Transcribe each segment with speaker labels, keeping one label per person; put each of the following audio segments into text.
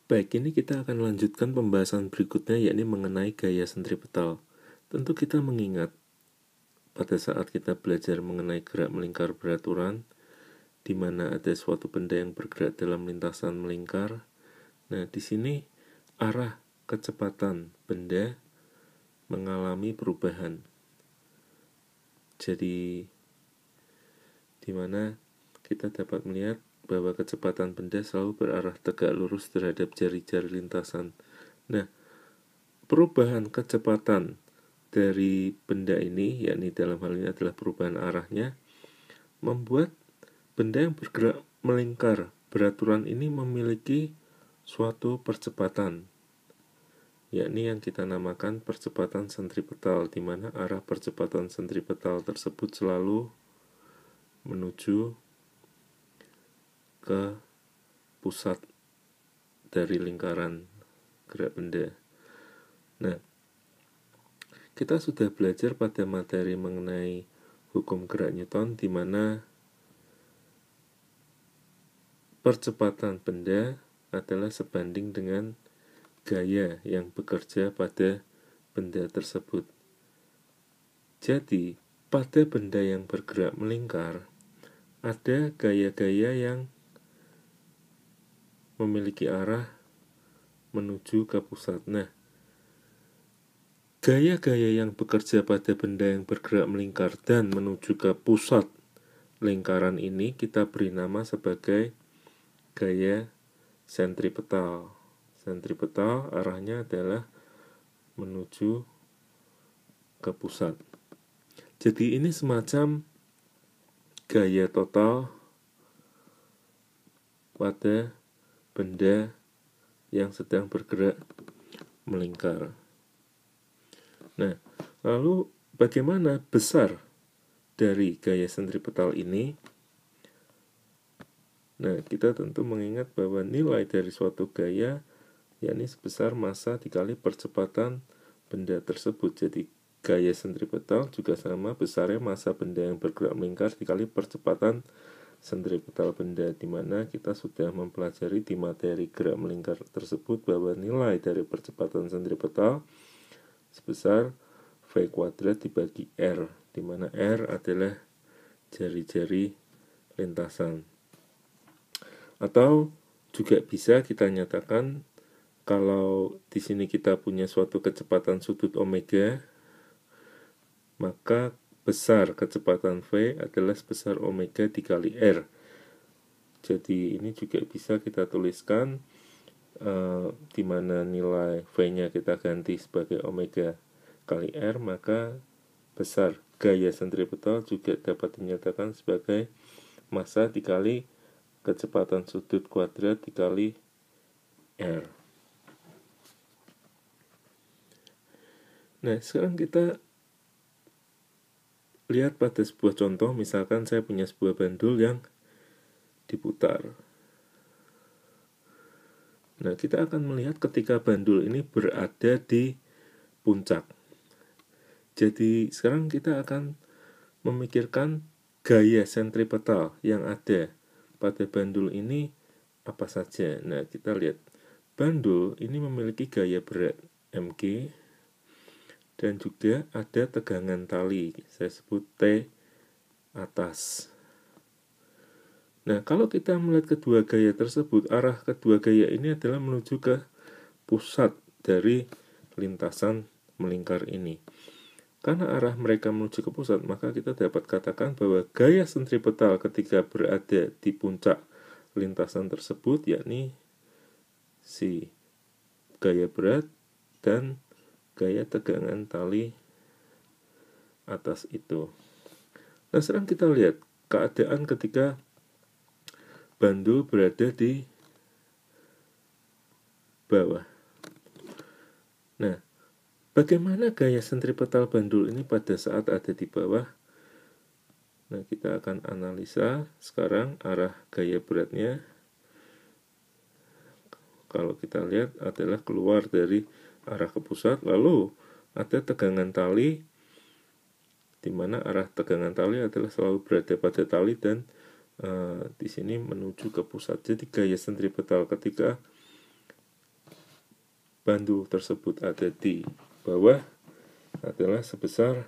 Speaker 1: Baik, ini kita akan lanjutkan pembahasan berikutnya, yakni mengenai gaya sentripetal. Tentu kita mengingat pada saat kita belajar mengenai gerak melingkar beraturan, di mana ada suatu benda yang bergerak dalam lintasan melingkar. Nah, di sini arah kecepatan benda mengalami perubahan. Jadi, di mana kita dapat melihat bahwa kecepatan benda selalu berarah tegak lurus terhadap jari-jari lintasan. Nah, perubahan kecepatan dari benda ini, yakni dalam hal ini adalah perubahan arahnya, membuat benda yang bergerak melingkar beraturan ini memiliki suatu percepatan, yakni yang kita namakan percepatan sentripetal, di mana arah percepatan sentripetal tersebut selalu menuju ke pusat dari lingkaran gerak benda. Nah, kita sudah belajar pada materi mengenai hukum gerak Newton, di mana percepatan benda adalah sebanding dengan gaya yang bekerja pada benda tersebut. Jadi, pada benda yang bergerak melingkar, ada gaya-gaya yang memiliki arah menuju ke pusat. Nah, gaya-gaya yang bekerja pada benda yang bergerak melingkar dan menuju ke pusat lingkaran ini kita beri nama sebagai gaya sentripetal. Sentripetal arahnya adalah menuju ke pusat. Jadi ini semacam gaya total pada benda yang sedang bergerak melingkar. Nah, lalu bagaimana besar dari gaya sentripetal ini? Nah, kita tentu mengingat bahwa nilai dari suatu gaya yakni sebesar massa dikali percepatan benda tersebut. Jadi gaya sentripetal juga sama besarnya massa benda yang bergerak melingkar dikali percepatan sentripetal benda, di mana kita sudah mempelajari di materi gerak melingkar tersebut bahwa nilai dari percepatan sentripetal sebesar V kuadrat dibagi R, di mana R adalah jari-jari lintasan. Atau juga bisa kita nyatakan kalau di sini kita punya suatu kecepatan sudut omega, maka besar kecepatan V adalah sebesar omega dikali R. Jadi ini juga bisa kita tuliskan di mana nilai V-nya kita ganti sebagai omega kali R, maka besar gaya sentripetal juga dapat dinyatakan sebagai massa dikali kecepatan sudut kuadrat dikali R. Nah, sekarang kita lihat pada sebuah contoh. Misalkan saya punya sebuah bandul yang diputar. Nah, kita akan melihat ketika bandul ini berada di puncak. Jadi, sekarang kita akan memikirkan gaya sentripetal yang ada pada bandul ini apa saja. Nah, kita lihat. Bandul ini memiliki gaya berat mg dan juga ada tegangan tali, saya sebut T atas. Nah, kalau kita melihat kedua gaya tersebut, arah kedua gaya ini adalah menuju ke pusat dari lintasan melingkar ini. Karena arah mereka menuju ke pusat, maka kita dapat katakan bahwa gaya sentripetal ketika berada di puncak lintasan tersebut, yakni si gaya berat dan gaya tegangan tali atas itu. Nah, sekarang kita lihat keadaan ketika bandul berada di bawah. Nah, bagaimana gaya sentripetal bandul ini pada saat ada di bawah? Nah, kita akan analisa sekarang arah gaya beratnya. Kalau kita lihat adalah keluar dari arah ke pusat, lalu ada tegangan tali, di mana arah tegangan tali adalah selalu berada pada tali dan di sini menuju ke pusat. Jadi gaya sentripetal ketika bandul tersebut ada di bawah adalah sebesar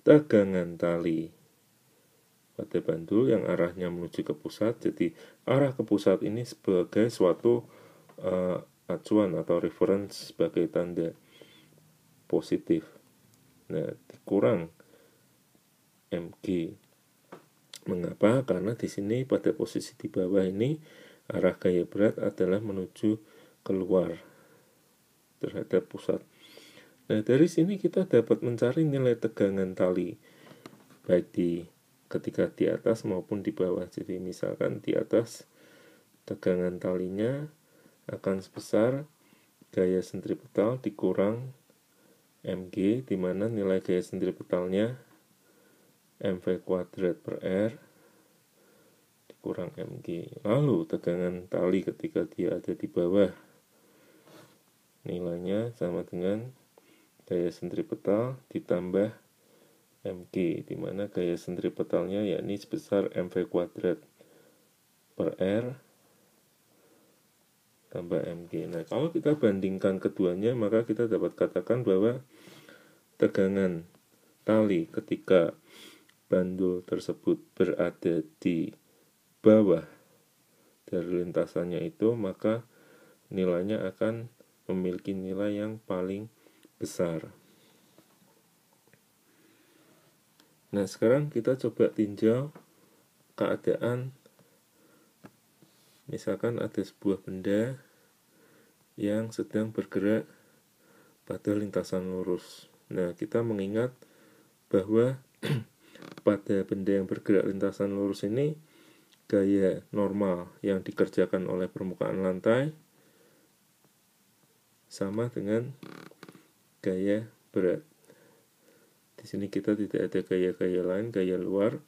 Speaker 1: tegangan tali pada bandul yang arahnya menuju ke pusat. Jadi arah ke pusat ini sebagai suatu acuan atau reference sebagai tanda positif. Nah, dikurang mg. Mengapa? Karena di sini pada posisi di bawah ini arah gaya berat adalah menuju keluar terhadap pusat. Nah, dari sini kita dapat mencari nilai tegangan tali baik ketika di atas maupun di bawah. Jadi misalkan di atas tegangan talinya akan sebesar gaya sentripetal dikurang mg, di mana nilai gaya sentripetalnya mv kuadrat per r dikurang mg. Lalu tegangan tali ketika dia ada di bawah nilainya sama dengan gaya sentripetal ditambah mg, di mana gaya sentripetalnya yakni sebesar mv kuadrat per r tambah mg. Nah, kalau kita bandingkan keduanya, maka kita dapat katakan bahwa tegangan tali ketika bandul tersebut berada di bawah dari lintasannya itu, maka nilainya akan memiliki nilai yang paling besar. Nah, sekarang kita coba tinjau keadaan misalkan ada sebuah benda yang sedang bergerak pada lintasan lurus. Nah, kita mengingat bahwa pada benda yang bergerak lintasan lurus ini gaya normal yang dikerjakan oleh permukaan lantai sama dengan gaya berat. Di sini kita tidak ada gaya-gaya lain, gaya luar.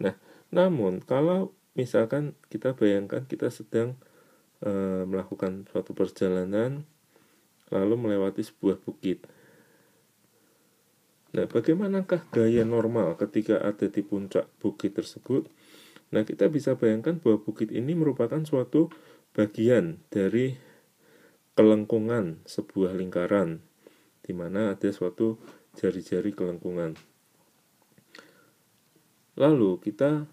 Speaker 1: Nah, namun kalau misalkan kita bayangkan kita sedang melakukan suatu perjalanan lalu melewati sebuah bukit. Nah, bagaimanakah gaya normal ketika ada di puncak bukit tersebut? Nah, kita bisa bayangkan bahwa bukit ini merupakan suatu bagian dari kelengkungan sebuah lingkaran, di mana ada suatu jari-jari kelengkungan. Lalu kita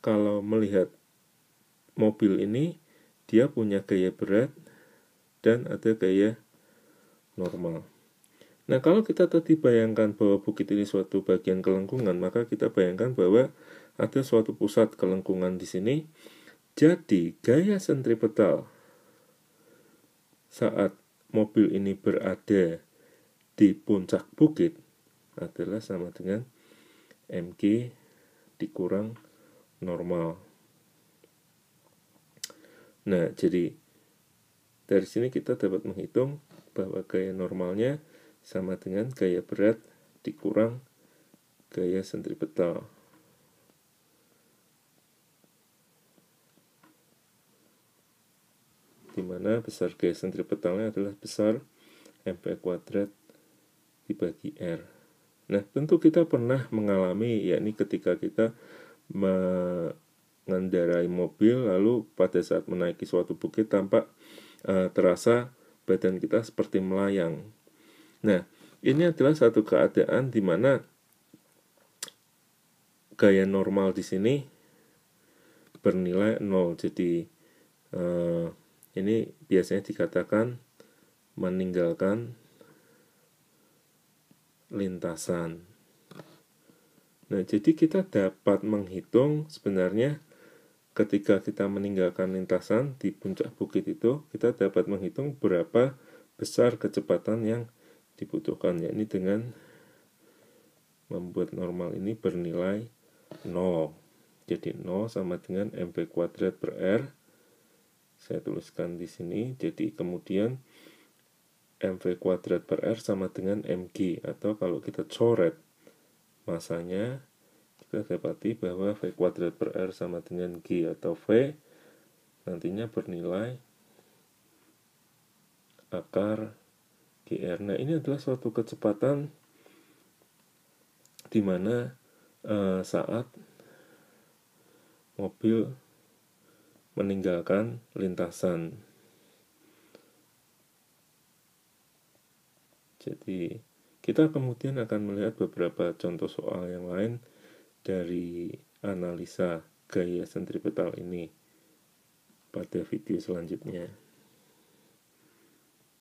Speaker 1: kalau melihat mobil ini, dia punya gaya berat dan ada gaya normal. Nah, kalau kita tadi bayangkan bahwa bukit ini suatu bagian kelengkungan, maka kita bayangkan bahwa ada suatu pusat kelengkungan di sini. Jadi, gaya sentripetal saat mobil ini berada di puncak bukit adalah sama dengan mg dikurang normal. Nah, jadi dari sini kita dapat menghitung bahwa gaya normalnya sama dengan gaya berat dikurang gaya sentripetal. Di mana besar gaya sentripetalnya adalah besar mv kuadrat dibagi r. Nah, tentu kita pernah mengalami, yakni ketika kita mengendarai mobil lalu pada saat menaiki suatu bukit tampak terasa badan kita seperti melayang. Nah, ini adalah satu keadaan di mana gaya normal di sini bernilai 0. Jadi ini biasanya dikatakan meninggalkan lintasan. Nah, jadi kita dapat menghitung sebenarnya ketika kita meninggalkan lintasan di puncak bukit itu, kita dapat menghitung berapa besar kecepatan yang dibutuhkan, yakni dengan membuat normal ini bernilai 0. Jadi 0 sama dengan mv kuadrat per r. Saya tuliskan di sini. Jadi kemudian mv kuadrat per r sama dengan mg, atau kalau kita coret masanya, kita dapati bahwa v kuadrat per r sama dengan g, atau v nantinya bernilai akar gr. Nah, ini adalah suatu kecepatan di mana saat mobil meninggalkan lintasan. Jadi kita kemudian akan melihat beberapa contoh soal yang lain dari analisa gaya sentripetal ini pada video selanjutnya.